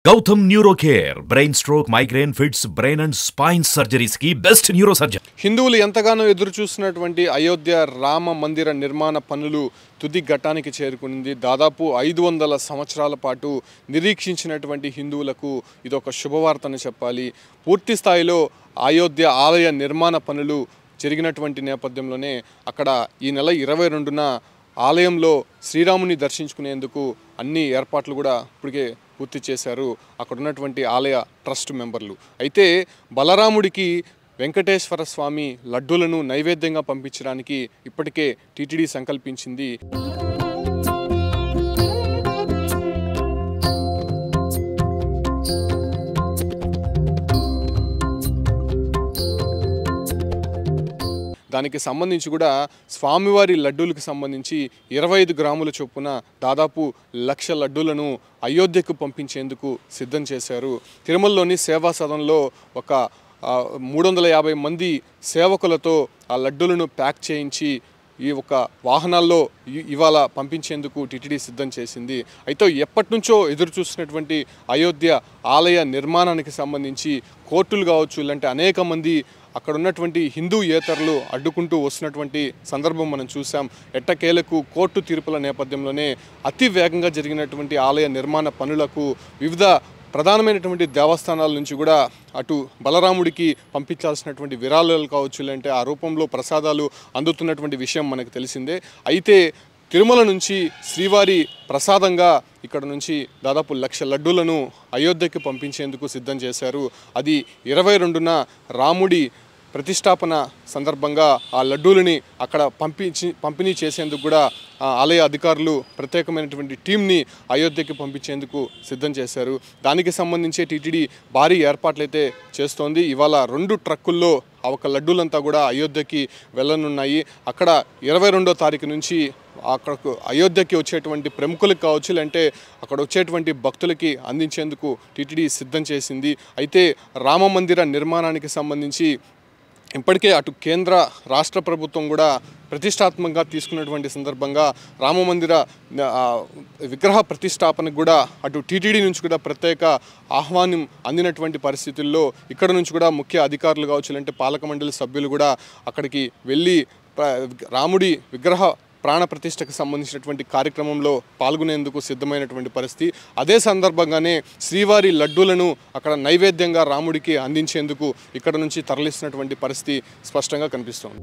Gautam Neurocare, brain stroke, migraine, fits, brain and spine surgeries की best neuro surgeon. హిందువులు ఎంతగానో ఎదురు చూస్తున్నటువంటి అయోధ్య రామ మందిర నిర్మాణ పనులు తుది ఘట్టానికి చేరుకుంది. దాదాపు 500 సంవత్సరాల పాటు నిరీక్షించినటువంటి హిందువులకు ఇదొక శుభవార్తని చెప్పాలి. పూర్తి స్థాయిలో అయోధ్య ఆలయ నిర్మాణ పనులు జరిగినటువంటి నేపథ్యంలోనే అక్కడ ఈ నెల 22న ఆలయంలో శ్రీరాముని దర్శించుకునేందుకు అన్ని ఏర్పాట్లు కూడా ఇప్పటికే పూర్తి చేశారు అక్కడ ఉన్నటువంటి ఆలయ ట్రస్ట్ మెంబర్లు. అయితే బలరాముడికి వెంకటేశ్వర స్వామి లడ్డూలను నైవేద్యంగా పంపించడానికి ఇప్పటికే టీటీడీ సంకల్పించింది. దానికి సంబంధించి కూడా స్వామివారి లడ్డూలకు సంబంధించి 25 గ్రాముల చొప్పున దాదాపు 1,00,000 లడ్డూలను అయోధ్యకు పంపించేందుకు సిద్ధం చేశారు. తిరుమలలోని సేవా సదన్లో ఒక 350 మంది సేవకులతో ఆ లడ్డూలను ప్యాక్ చేయించి ఈ ఒక వాహనాల్లో ఇవాళ పంపించేందుకు టీటీడీ సిద్ధం చేసింది. అయితే ఎప్పటి నుంచో ఎదురు చూస్తున్నటువంటి అయోధ్య ఆలయ నిర్మాణానికి సంబంధించి కోర్టులు కావచ్చు, ఇలాంటి అనేక మంది అక్కడ ఉన్నటువంటి హిందూయేతరులు అడ్డుకుంటూ వస్తున్నటువంటి సందర్భం మనం చూసాం. ఎట్టకేలకు కోర్టు తీర్పుల నేపథ్యంలోనే అతి వేగంగా జరిగినటువంటి ఆలయ నిర్మాణ పనులకు వివిధ ప్రధానమైనటువంటి దేవస్థానాల నుంచి కూడా అటు బలరాముడికి పంపించాల్సినటువంటి విరాళాలు కావచ్చు, లేదంటే ఆ రూపంలో ప్రసాదాలు అందుతున్నటువంటి విషయం మనకు తెలిసిందే. అయితే తిరుమల నుంచి శ్రీవారి ప్రసాదంగా ఇక్కడ నుంచి దాదాపు 1,00,000 లడ్డూలను అయోధ్యకి పంపించేందుకు సిద్ధం చేశారు. అది 22న రాముడి ప్రతిష్టాపన సందర్భంగా ఆ లడ్డూలని అక్కడ పంపిణీ చేసేందుకు కూడా ఆలయ అధికారులు ప్రత్యేకమైనటువంటి టీంని అయోధ్యకి పంపించేందుకు సిద్ధం చేశారు. దానికి సంబంధించి టీటీడీ భారీ ఏర్పాట్లయితే చేస్తోంది. ఇవాళ 2 ట్రక్కుల్లో ఆ ఒక లడ్డూలంతా కూడా అయోధ్యకి వెళ్ళనున్నాయి. అక్కడ 22వ తారీఖు నుంచి అక్కడకు అయోధ్యకి వచ్చేటువంటి ప్రముఖులకు కావచ్చు, లేదంటే అక్కడ వచ్చేటువంటి భక్తులకి అందించేందుకు టీటీడీ సిద్ధం చేసింది. అయితే రామ మందిర నిర్మాణానికి సంబంధించి ఇప్పటికే అటు కేంద్ర రాష్ట్ర ప్రభుత్వం కూడా ప్రతిష్టాత్మకంగా తీసుకున్నటువంటి సందర్భంగా రామమందిర విగ్రహ ప్రతిష్టాపనకు కూడా అటు టీటీడీ నుంచి కూడా ప్రత్యేక ఆహ్వానం అందినటువంటి పరిస్థితుల్లో ఇక్కడ నుంచి కూడా ముఖ్య అధికారులు కావచ్చు, లేదంటే పాలక మండలి సభ్యులు కూడా అక్కడికి వెళ్ళి రాముడి విగ్రహ ప్రాణ ప్రతిష్టకు సంబంధించినటువంటి కార్యక్రమంలో పాల్గొనేందుకు సిద్ధమైనటువంటి పరిస్థితి. అదే సందర్భంగానే శ్రీవారి లడ్డూలను అక్కడ నైవేద్యంగా రాముడికి అందించేందుకు ఇక్కడ నుంచి తరలిస్తున్నటువంటి పరిస్థితి స్పష్టంగా కనిపిస్తోంది.